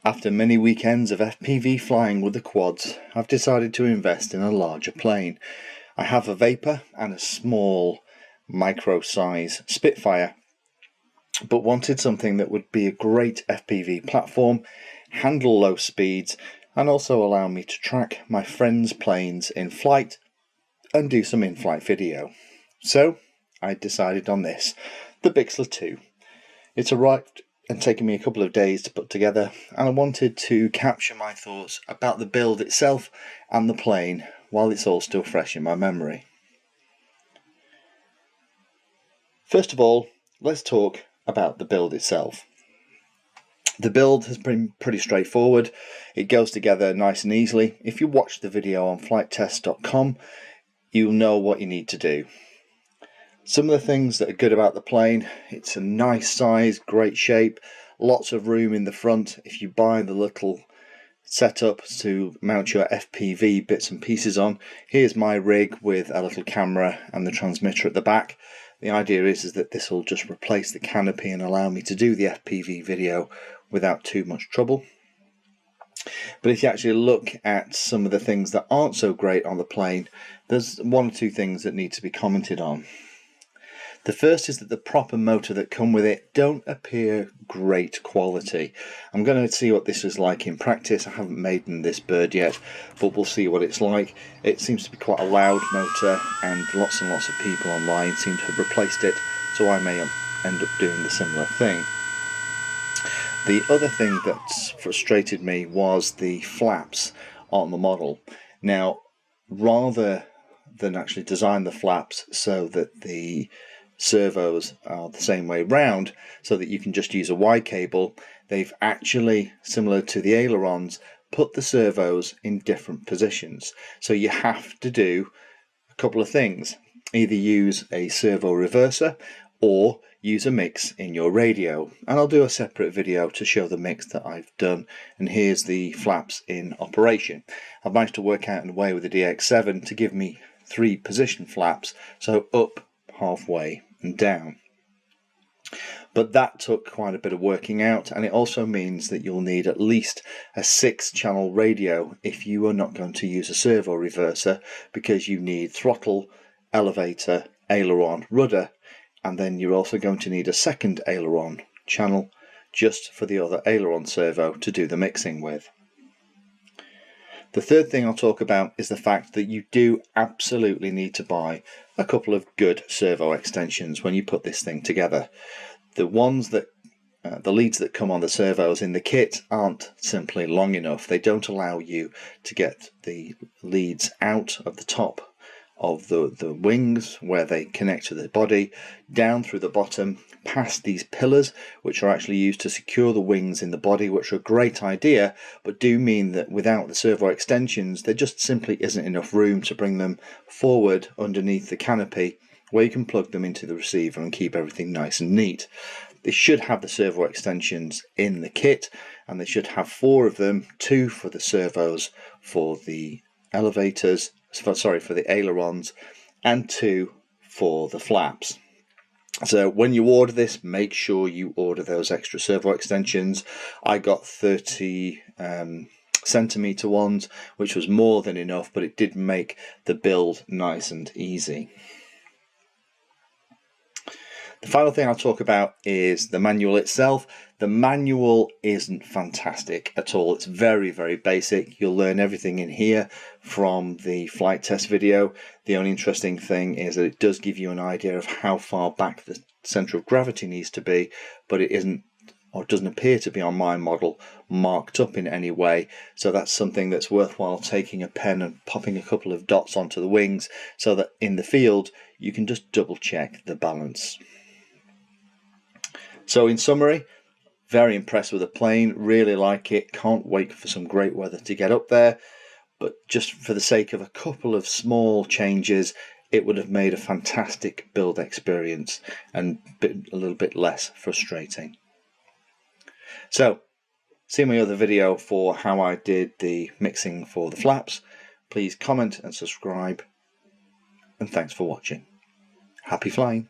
After many weekends of FPV flying with the quads, I've decided to invest in a larger plane. I have a Vapor and a small micro-size Spitfire, but wanted something that would be a great FPV platform, handle low speeds, and also allow me to track my friends' planes in flight and do some in-flight video. So I decided on this, the Bixler2. It's arrived and taken me a couple of days to put together, and I wanted to capture my thoughts about the build itself and the plane while it's all still fresh in my memory. First of all, let's talk about the build itself. The build has been pretty straightforward. It goes together nice and easily. If you watch the video on flighttest.com, you'll know what you need to do. Some of the things that are good about the plane: it's a nice size, great shape, lots of room in the front. If you buy the little setup to mount your FPV bits and pieces on, here's my rig with a little camera and the transmitter at the back. The idea is that this will just replace the canopy and allow me to do the FPV video without too much trouble. But if you actually look at some of the things that aren't so great on the plane, there's one or two things that need to be commented on. The first is that the proper motor that come with it don't appear great quality. I'm going to see what this is like in practice. I haven't made this bird yet, but we'll see what it's like. It seems to be quite a loud motor, and lots of people online seem to have replaced it, so I may end up doing the similar thing. The other thing that's frustrated me was the flaps on the model. Now, rather than actually design the flaps so that the servos are the same way round, so that you can just use a Y cable, they've actually, similar to the ailerons, put the servos in different positions. So you have to do a couple of things: either use a servo reverser or use a mix in your radio, and I'll do a separate video to show the mix that I've done. And here's the flaps in operation. I've managed to work out a way with the DX7 to give me 3 position flaps, so up, halfway and down. But that took quite a bit of working out, and it also means that you'll need at least a 6-channel radio if you are not going to use a servo reverser, because you need throttle, elevator, aileron, rudder, and then you're also going to need a second aileron channel just for the other aileron servo to do the mixing with. The third thing I'll talk about is the fact that you do absolutely need to buy a couple of good servo extensions when you put this thing together. The ones that the leads that come on the servos in the kit aren't simply long enough. They don't allow you to get the leads out of the top of the wings where they connect to the body, down through the bottom, past these pillars, which are actually used to secure the wings in the body, which are a great idea, but do mean that without the servo extensions there just simply isn't enough room to bring them forward underneath the canopy, where you can plug them into the receiver and keep everything nice and neat. They should have the servo extensions in the kit, and they should have 4 of them: 2 for the servos for the elevators, for the ailerons, and 2 for the flaps. So when you order this, make sure you order those extra servo extensions. I got 30 centimeter ones, which was more than enough, but it did make the build nice and easy. The final thing I'll talk about is the manual itself. The manual isn't fantastic at all. It's very, very basic. You'll learn everything in here from the flight test video. The only interesting thing is that it does give you an idea of how far back the centre of gravity needs to be, but it isn't, or doesn't appear to be on my model, marked up in any way. So that's something that's worthwhile taking a pen and popping a couple of dots onto the wings, so that in the field you can just double check the balance. So in summary, very impressed with the plane, really like it, can't wait for some great weather to get up there, but just for the sake of a couple of small changes, it would have made a fantastic build experience and a little bit less frustrating. So, see my other video for how I did the mixing for the flaps. Please comment and subscribe, and thanks for watching. Happy flying!